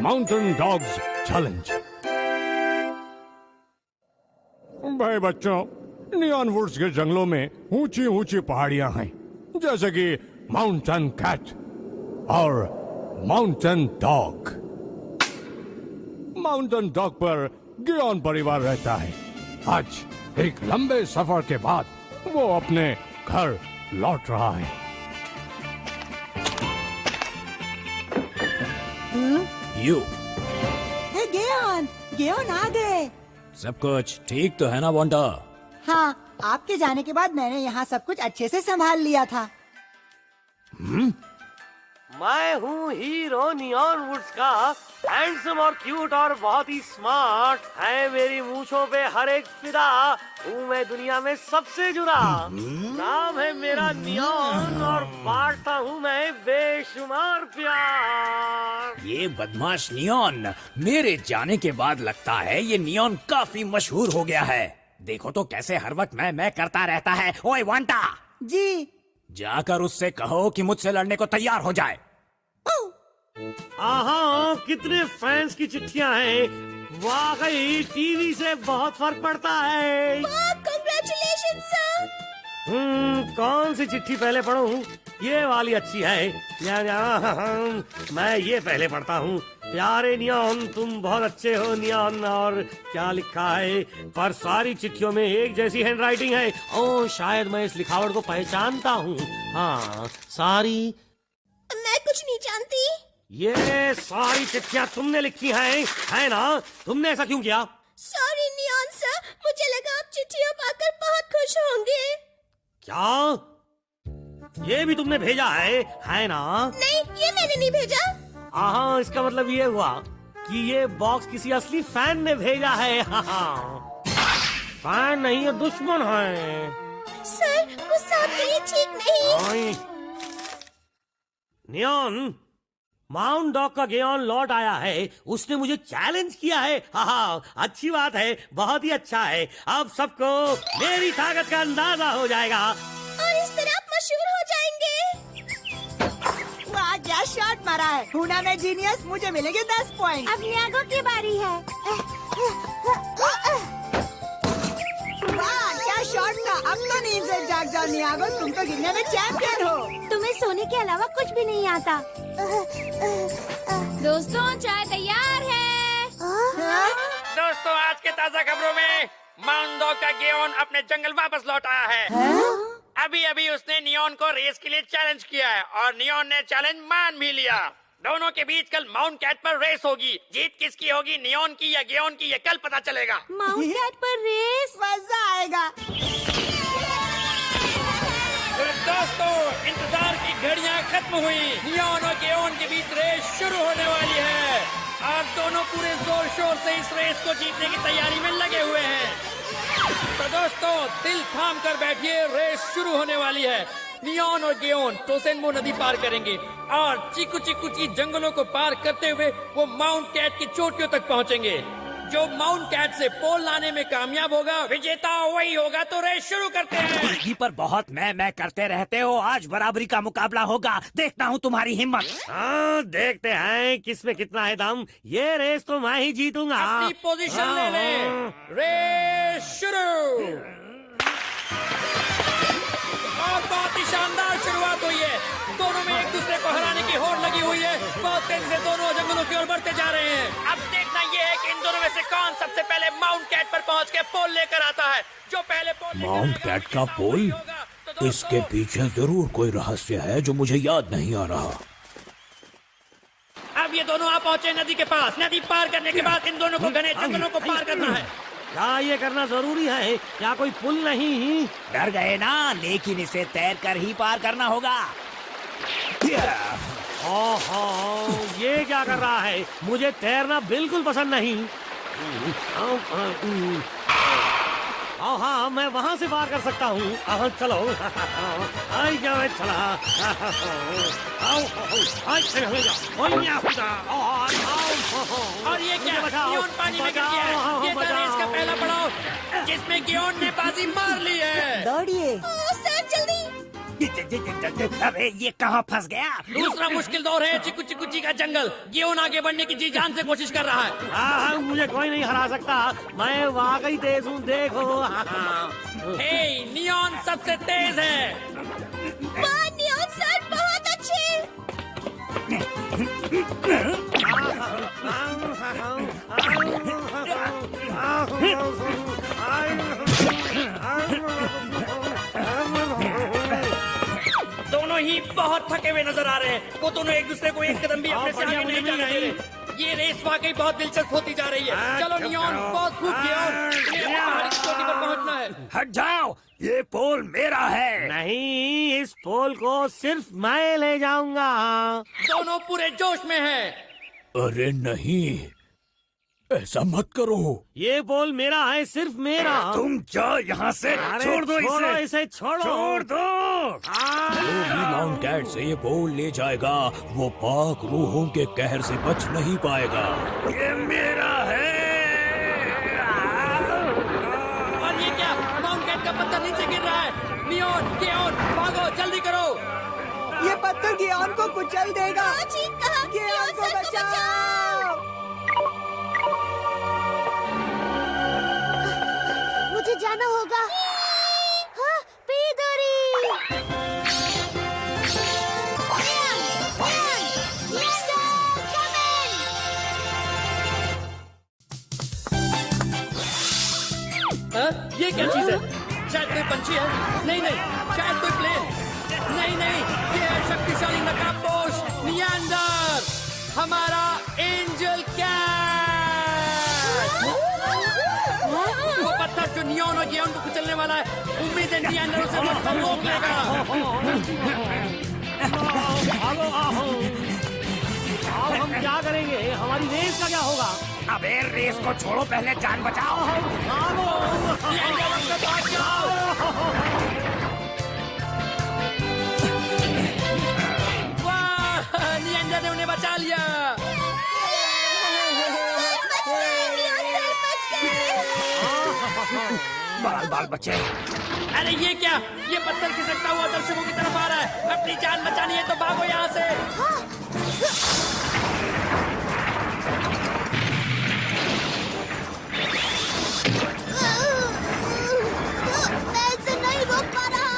Mountain dogs challenge. भाई बच्चों, neon woods के जंगलों में ऊंची ऊंची पहाड़ियां हैं, जैसे कि माउंटेन कैट और माउंटेन डॉग। माउंटेन डॉग पर गियोन परिवार रहता है। आज एक लंबे सफर के बाद वो अपने घर लौट रहा है। यू गियोन आ गए। सब कुछ ठीक तो है ना वांडा? हाँ, आपके जाने के बाद मैंने यहाँ सब कुछ अच्छे से संभाल लिया था। मैं हूँ हीरो नियॉन वुड्स का, हैंडसम और क्यूट और बहुत ही स्मार्ट है। मेरी मूंछों पे हर एक फिदा, हूँ मैं दुनिया में सबसे जुड़ा। नाम है मेरा नियॉन और बांटता हूँ मैं बेशुमार प्यार। ये बदमाश नियॉन, मेरे जाने के बाद लगता है ये नियॉन काफी मशहूर हो गया है। देखो तो कैसे हर वक्त मैं करता रहता है। ओए वांटा जी। जाकर उससे कहो कि मुझसे लड़ने को तैयार हो जाए। आहा, कितने फैंस की चिट्ठियां हैं। वाकई टीवी से बहुत फर्क पड़ता है। Congratulations sir. कौन सी चिट्ठी पहले पढ़ूं? ये वाली अच्छी है। मैं ये पहले पढ़ता हूँ। प्यारे नियॉन, तुम बहुत अच्छे हो नियॉन। और क्या लिखा है? पर सारी चिट्ठियों में एक जैसी हैंडराइटिंग है। ओह, शायद मैं इस लिखावट को पहचानता हूँ। हाँ, सारी। मैं कुछ नहीं जानती। ये सारी चिट्ठियाँ तुमने लिखी हैं, है ना? तुमने ऐसा क्यों किया? सॉरी नियॉन सर, मुझे लगा आप चिट्ठियाँ पाकर बहुत खुश होंगे। क्या? ये भी तुमने भेजा है ना? नहीं, ये मैंने नहीं भेजा। हाँ, इसका मतलब ये हुआ कि ये बॉक्स किसी असली फैन ने भेजा है। फैन नहीं है, दुश्मन है। सर, गुस्सा आपके लिए ठीक नहीं। नियॉन, माउंट डॉग का गियोन लौट आया है। उसने मुझे चैलेंज किया है। हाँ, अच्छी बात है, बहुत ही अच्छा है। अब सबको मेरी ताकत का अंदाजा हो जाएगा और इस तरह आप मशहूर हो जाएंगे। वाह, क्या शॉट मारा है। हुना में जीनियस, मुझे मिलेंगे 10 पॉइंट। अब नियागो की बारी है। वाह, क्या शॉट था। अब तो नींद से जाग जाओ नियागो, तुम तो गिनने में चैंपियन हो। तुम्हें सोने के अलावा कुछ भी नहीं आता। दोस्तों, चाय तैयार है। दोस्तों, आज के ताजा खबरों में माउंट डॉग का गियोन अपने जंगल वापस लौट आया है। अभी अभी उसने नियॉन को रेस के लिए चैलेंज किया है और नियॉन ने चैलेंज मान भी लिया। दोनों के बीच कल माउंट कैट पर रेस होगी। जीत किसकी होगी, नियॉन की या गियोन की, ये कल पता चलेगा। माउंट कैट पर रेस, मजा आएगा। तो दोस्तों, इंतजार की घड़ियां खत्म हुई। नियॉन और गियोन के बीच रेस शुरू होने वाली है और दोनों पूरे जोर शोर से इस रेस को जीतने की तैयारी में लगे हुए हैं। तो दोस्तों, दिल थाम कर बैठिए, रेस शुरू होने वाली है। नियॉन और गियोन टोसेनमो नदी पार करेंगे और चिकू चिकू ची जंगलों को पार करते हुए वो माउंट कैट की चोटियों तक पहुंचेंगे। जो माउंट कैट से पोल लाने में कामयाब होगा, विजेता वही होगा। तो रेस शुरू करते हैं। टीवी पर बहुत मैं करते रहते हो। आज बराबरी का मुकाबला होगा, देखता हूँ तुम्हारी हिम्मत। हाँ, देखते हैं किसमें कितना है दम। ये रेस तो मैं ही जीतूंगा। अपनी पोजीशन ले लें। रेस शुरू। और बहुत ही शानदार शुरुआत हुई है। दोनों में एक दूसरे को हराने की होड़ लगी हुई है। बहुत तेजी से दोनों जंगलों की ओर बढ़ते जा रहे हैं। अब देखना ये है कि इन दोनों में से कौन सबसे पहले माउंट कैट पर पहुंच के पोल लेकर आता है। जो पहले पोल माउंट कैट का पोल? इसके पीछे जरूर कोई रहस्य है जो मुझे याद नहीं आ रहा। अब ये दोनों आ पहुंचे नदी के पास। नदी पार करने के बाद इन दोनों को घने जंगलों को पार करना है। क्या ये करना जरूरी है? क्या कोई पुल नहीं? डर गए ना, लेकिन इसे तैर कर ही पार करना होगा। ओहो, ये क्या कर रहा है? मुझे तैरना बिल्कुल पसंद नहीं। हाँ, मैं वहाँ से पार कर सकता हूँ। चलो। आई क्या मैं चला। और ये क्या? गियोन पानी में गिर गया है। ये था रेस का पहला पड़ाव जिसमें गियोन ने बाजी मार ली है। दौड़िए। सर जल्दी। अबे ये कहाँ फंस गया? दूसरा मुश्किल दौर है चिकू चिकू का जंगल। गेहूं आगे बढ़ने की जी जान से कोशिश कर रहा है। हाँ, मुझे कोई नहीं हरा सकता, मैं वाकई तेज हूँ, देखो। हे, नियॉन सबसे तेज है। वाह नियॉन सर, बहुत अच्छे। दोनों ही बहुत थके हुए नजर आ रहे हैं। वो दोनों एक दूसरे को एक कदम भी अपने से आगे नहीं जाने दे रहे। ये रेस वाकई बहुत दिलचस्प होती जा रही है। चलो नियॉन, बहुत खूब किया। पहाड़ी की चोटी पर पहुंचना है। हट जाओ, ये पोल मेरा है। नहीं, इस पोल को सिर्फ मैं ले जाऊंगा। दोनों पूरे जोश में हैं। अरे नहीं, ऐसा मत करो। ये पोल मेरा है, सिर्फ मेरा। तुम जाओ यहाँ से। अरे छोड़ दो इसे, छोड़ो। छोड़ दो। जो भी माउंट कैट से ये पोल ले जाएगा, वो पाक रूहों के कहर से बच नहीं पाएगा। ये मेरा है। और ये क्या, माउंट कैट का पत्थर नीचे गिर रहा है। नियॉन, गेओन, भागो, जल्दी करो। ये पत्थर गियोन को कुचल देगा। हाँ, ठीक कहा। गियोन को सर बचाओ। मुझे जाना होगा। हाँ, पीदरी। हाँ? ये क्या चीज है? शायद कोई पंछी है। नहीं नहीं, शायद कोई प्लेन। नहीं नहीं, ये है शक्तिशाली नकाबपोश नियांडर, हमारा एंजल कैट। वो पत्थर जो नियॉन और गियोन को कुचलने वाला है, उम्मीद है नियांडर उसे वक्त पर रोक लेगा। अब हम क्या करेंगे? हमारी रेस का क्या होगा? अबे रेस को छोड़ो, पहले जान बचाओ। नियांडर, उसके पास जाओ। नियांडर ने उन्हें बचा लिया। बाल बाल बचे। अरे ये क्या, ये पत्थर खिसकता हुआ दर्शकों की तरफ आ रहा है। अपनी जान बचानी है तो भागो यहाँ से। मैं इसे नहीं रोक पा रहा।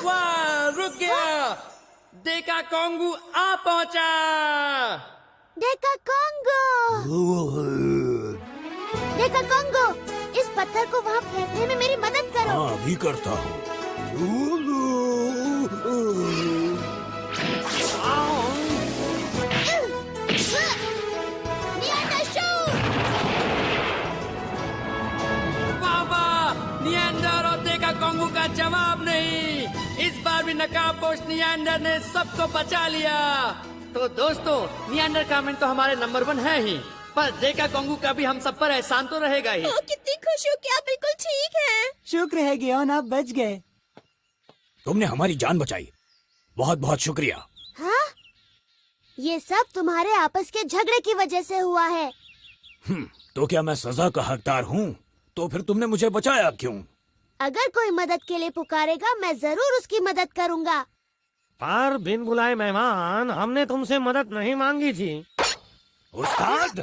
वाह, रुक गया। देखा कोंगू आ पहुंचा। देखा कोंगो, इस पत्थर को वहाँ फेंकने में मेरी मदद करो। हाँ, अभी करता हूँ। वाह, नियांडर और देखा कोंगू का जवाब नहीं। इस बार भी नकाबपोश नियांडर ने सबको बचा लिया। तो दोस्तों, नियांडर कामेंट तो हमारे नंबर 1 है ही, पर देखा कोंगू का भी हम सब पर एहसान तो रहेगा ही। कितनी खुश हूँ कि आप बिल्कुल ठीक हैं। शुक्र है गियोन, आप बच गए। तुमने हमारी जान बचाई, बहुत बहुत शुक्रिया। हाँ? ये सब तुम्हारे आपस के झगड़े की वजह से हुआ है। तो क्या मैं सजा का हकदार हूँ? तो फिर तुमने मुझे बचाया क्यों? अगर कोई मदद के लिए पुकारेगा, मैं जरूर उसकी मदद करूँगा। पर बिन बुलाए मेहमान, हमने तुमसे मदद नहीं मांगी थी। उस्ताद,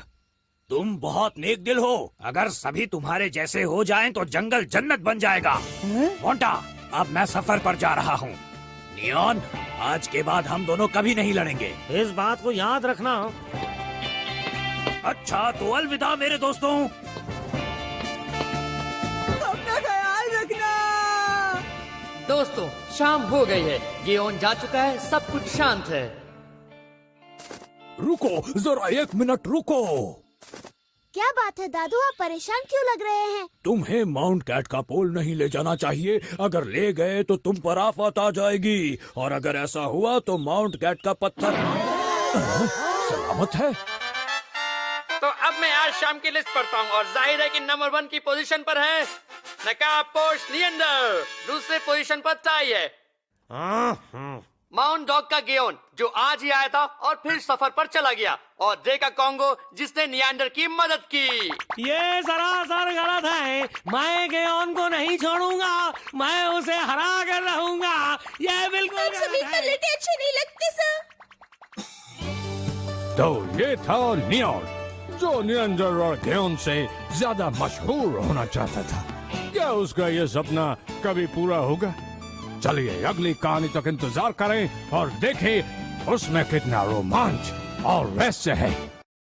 तुम बहुत नेक दिल हो। अगर सभी तुम्हारे जैसे हो जाएं तो जंगल जन्नत बन जाएगा। मोंटा, अब मैं सफर पर जा रहा हूँ। नियॉन, आज के बाद हम दोनों कभी नहीं लड़ेंगे। इस बात को याद रखना। अच्छा, तो अलविदा मेरे दोस्तों। अपना ख्याल रखना। दोस्तों, शाम हो गई है, गियोन जा चुका है, सब कुछ शांत है। रुको, जरा 1 मिनट रुको। क्या बात है दादू, आप परेशान क्यों लग रहे हैं? तुम्हें माउंट कैट का पोल नहीं ले जाना चाहिए। अगर ले गए तो तुम पर आफत आ जाएगी, और अगर ऐसा हुआ तो माउंट कैट का पत्थर सलामत है। तो अब मैं आज शाम की लिस्ट पढ़ता हूँ, और जाहिर है कि नंबर 1 की पोजीशन पर है नकाबपोश नियांडर, दूसरे पोजीशन पर टाई है। माउंट डॉग का गेओन जो आज ही आया था और फिर सफर पर चला गया, और ड्रे का कॉन्गो जिसने नियांडर की मदद की। ये सरासर गलत है। मैं गेओन को नहीं छोड़ूंगा, मैं उसे हरा कर रहूंगा। ये बिल्कुल सभी गलत है। पलटे अच्छे नहीं लगते सर। तो ये था नियॉन, जो निरंजन और गेओन से ज्यादा मशहूर होना चाहता था। क्या उसका ये सपना कभी पूरा होगा? चलिए अगली कहानी तक इंतजार करें और देखें उसमें कितना रोमांच और रहस्य है।